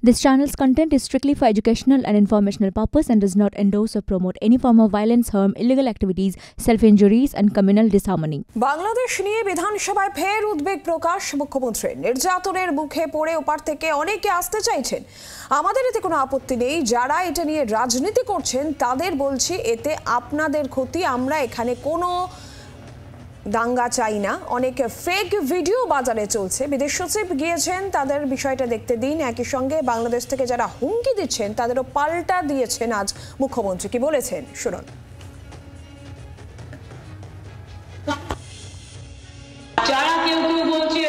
This channel's content is strictly for educational and informational purpose and does not endorse or promote any form of violence, harm, illegal activities, self-injuries and communal disharmony. Bangladesh নিয়ে বিধানসভায় ফের উদ্বেগ প্রকাশ মুখ্যমন্ত্রীর। নির্যাতনের মুখে পড়ে ওপার থেকে অনেকে আসতে চাইছেন। আমাদের এতে কোনো আপত্তি নেই। যারা এটা নিয়ে রাজনীতি করছেন তাদের বলছি, এতে আপনাদের ক্ষতি। আমরা এখানে কোনো দাঙ্গা চাই না। অনেক ফেক ভিডিও বাজারে চলছে। বিদেশ সচিব গিয়েছেন, তাদের বিষয়টা দেখতে দিন। একই সঙ্গে বাংলাদেশ থেকে যারা হুমকি দিচ্ছেন তাদেরও পাল্টা দিয়েছেন আজ মুখ্যমন্ত্রী। কি বলেছেন শুনুন। যারা কেউ কেউ বলছে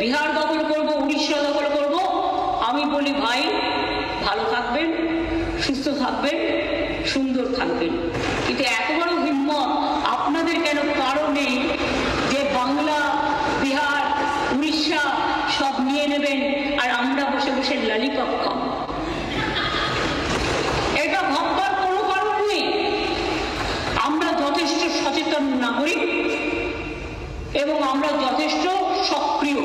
বিহার দখল করব, উড়িষ্যা দখল করব, আমি বলি ভাই ভালো থাকবেন, সুস্থ থাকবেন, সুন্দর থাকবেন। কিন্তু এত বড় হিম্মত আপনাদের কেন? কারণ নেই যে বাংলা, বিহার, উড়িষ্যা সব নিয়ে নেবেন আর আমরা বসে বসে ললিপপ খাবো। এটা ভাববার কোনো কারণ নেই। আমরা যথেষ্ট সচেতন নাগরিক এবং আমরা যথেষ্ট সক্রিয়।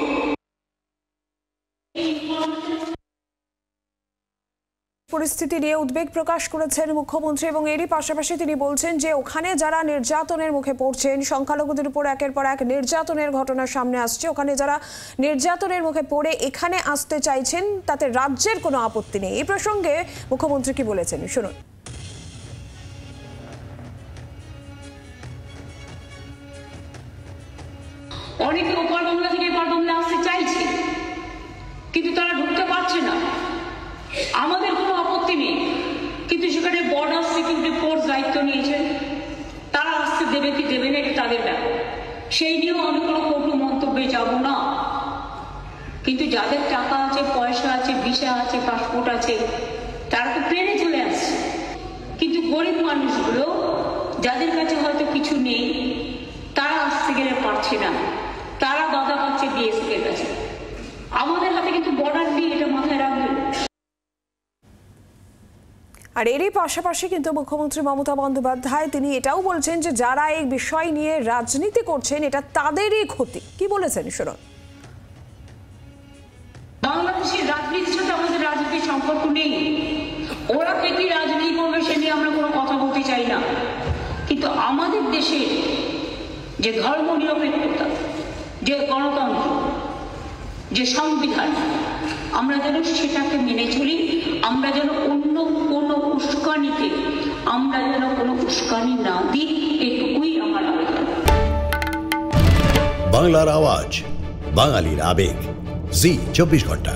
পরিস্থিতি নিয়ে উদ্বেগ প্রকাশ করেছেন মুখ্যমন্ত্রী এবং এরই পাশাপাশি তিনি বলছেন যে ওখানে যারা নির্যাতনের মুখে পড়ছেন, সংখ্যালঘুদের উপর একের পর এক নির্যাতনের ঘটনা সামনে আসছে, ওখানে যারা নির্যাতনের মুখে পড়ে এখানে আসতে চাইছেন তাতে রাজ্যের কোনো আপত্তি নেই। এই প্রসঙ্গে মুখ্যমন্ত্রী কি বলেছেন শুনুন। অনেকে ওপার বাংলা থেকে এপার বাংলা আসতে চাইছে, কিন্তু তারা ঢুকতে পারছে না। আমাদের কোনো আপত্তি নেই, কিন্তু সেখানে বর্ডার সিকিউরিটি ফোর্স দায়িত্ব নিয়েছেন। তারা আসতে দেবে কি দেবে না এটা তাদের ব্যাপার। সেই নিয়েও আমি কোনো কটু মন্তব্যে যাব না। কিন্তু যাদের টাকা আছে, পয়সা আছে, ভিসা আছে, পাসপোর্ট আছে, তারা তো ট্রেনে চলে আসছে। কিন্তু গরিব মানুষগুলো, যাদের কাছে হয়তো কিছু নেই, তারা আসতে গেলে পারছে না। তারা বাধা পাচ্ছে বিএসএফ এর কাছে। আমাদের হাতে কিন্তু বর্ডার নেই, এটা মাথায় রাখবেন। আর এরই পাশাপাশি কিন্তু মুখ্যমন্ত্রী মমতা বন্দ্যোপাধ্যায় তিনি এটাও বলছেন যে যারা এই বিষয় নিয়ে রাজনীতি করছেন এটা তাদেরই ক্ষতি। কি বলেছেন শুনুন। বাংলাদেশের রাজনীতির সাথে আমাদের রাজনীতির সম্পর্ক নেই। ওরা কি রাজনীতি করবে সে নিয়ে আমরা কোনো কথা বলতে চাই না। কিন্তু আমাদের দেশে যে ধর্ম নিরপেক্ষতা, যে গণতন্ত্র, যে সংবিধান, আমরা যেন সেটাকে মেনে চলি। আমরা যেন অন্য কোনো উস্কানিতে আমরা যেন কোনো উস্কানি না দিই, এটুকুই আমার আবেদন। বাংলার আওয়াজ, বাঙালির আবেগ, জি 24 ঘন্টা।